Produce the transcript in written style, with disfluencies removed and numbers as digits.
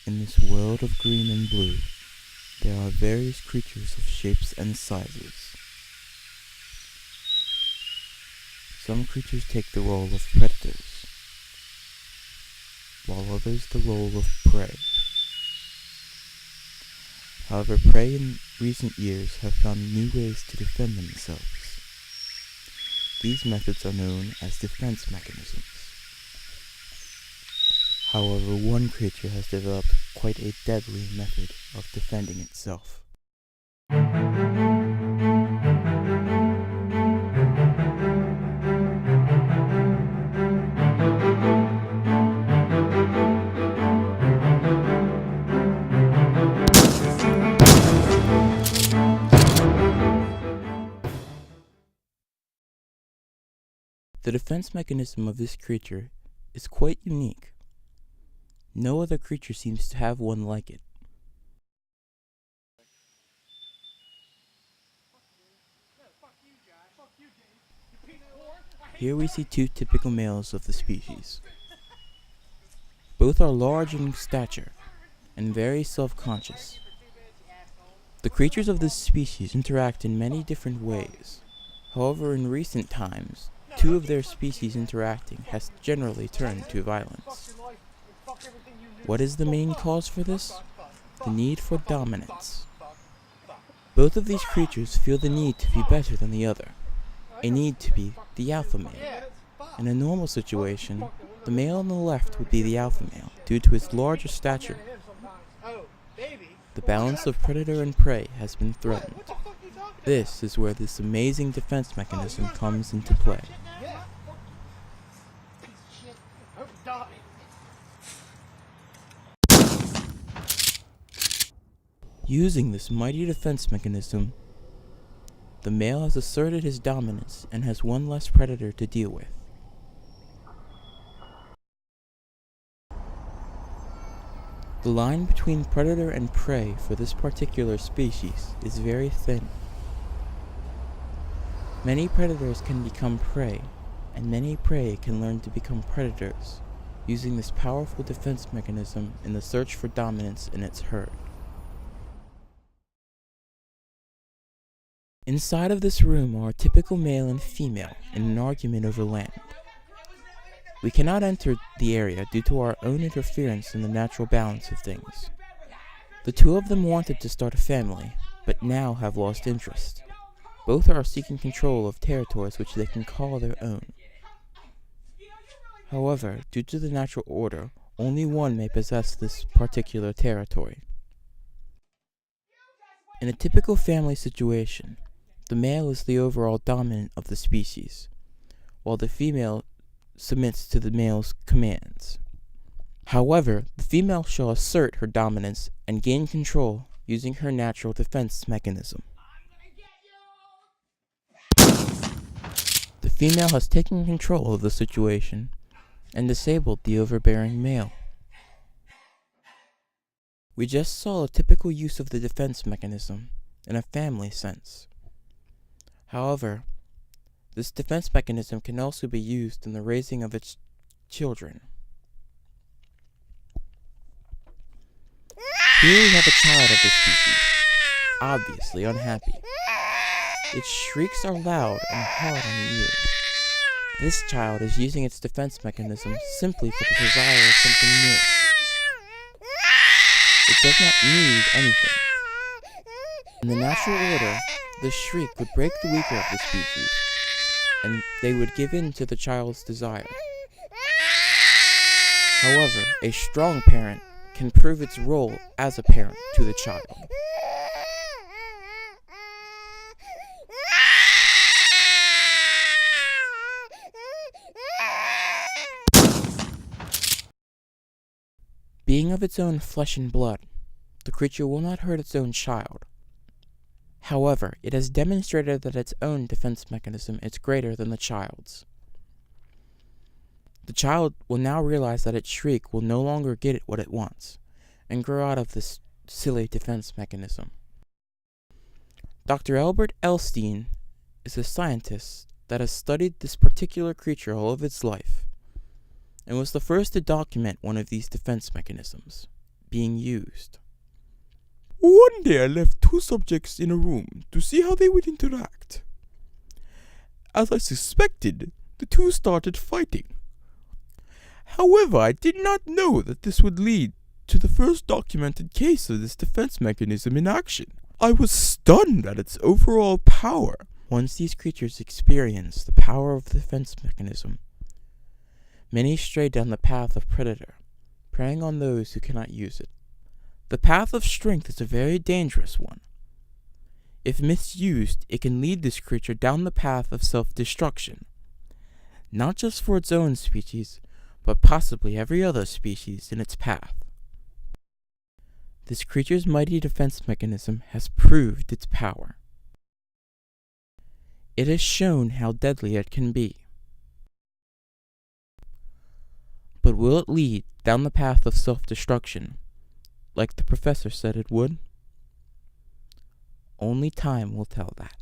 In this world of green and blue, there are various creatures of shapes and sizes. Some creatures take the role of predators, while others the role of prey. However, prey in recent years have found new ways to defend themselves. These methods are known as defense mechanisms. However, one creature has developed quite a deadly method of defending itself. The defense mechanism of this creature is quite unique. No other creature seems to have one like it. Here we see two typical males of the species. Both are large in stature and very self-conscious. The creatures of this species interact in many different ways. However, in recent times, two of their species interacting has generally turned to violence. What is the main cause for this? The need for dominance. Both of these creatures feel the need to be better than the other, a need to be the alpha male. In a normal situation, the male on the left would be the alpha male due to his larger stature. The balance of predator and prey has been threatened. This is where this amazing defense mechanism comes into play. Using this mighty defense mechanism, the male has asserted his dominance and has one less predator to deal with. The line between predator and prey for this particular species is very thin. Many predators can become prey, and many prey can learn to become predators, using this powerful defense mechanism in the search for dominance in its herd. Inside of this room are a typical male and female in an argument over land. We cannot enter the area due to our own interference in the natural balance of things. The two of them wanted to start a family, but now have lost interest. Both are seeking control of territories which they can call their own. However, due to the natural order, only one may possess this particular territory. In a typical family situation, the male is the overall dominant of the species, while the female submits to the male's commands. However, the female shall assert her dominance and gain control using her natural defense mechanism. The female has taken control of the situation and disabled the overbearing male. We just saw a typical use of the defense mechanism in a family sense. However, this defense mechanism can also be used in the raising of its children. Here we have a child of the species, obviously unhappy. Its shrieks are loud and hard on the ear. This child is using its defense mechanism simply for the desire of something new. It does not need anything. In the natural order, the shriek would break the weaker of the species, and they would give in to the child's desire. However, a strong parent can prove its role as a parent to the child. Being of its own flesh and blood, the creature will not hurt its own child. However, it has demonstrated that its own defense mechanism is greater than the child's. The child will now realize that its shriek will no longer get what it wants, and grow out of this silly defense mechanism. Dr. Albert Elstein is a scientist that has studied this particular creature all of its life, and was the first to document one of these defense mechanisms. being used. One day I left two subjects in a room to see how they would interact. As I suspected, the two started fighting. However, I did not know that this would lead to the first documented case of this defense mechanism in action. I was stunned at its overall power. Once these creatures experience the power of the defense mechanism, many stray down the path of predator, preying on those who cannot use it. The path of strength is a very dangerous one. If misused, it can lead this creature down the path of self-destruction, not just for its own species, but possibly every other species in its path. This creature's mighty defense mechanism has proved its power. It has shown how deadly it can be. But will it lead down the path of self-destruction, like the professor said it would? Only time will tell that.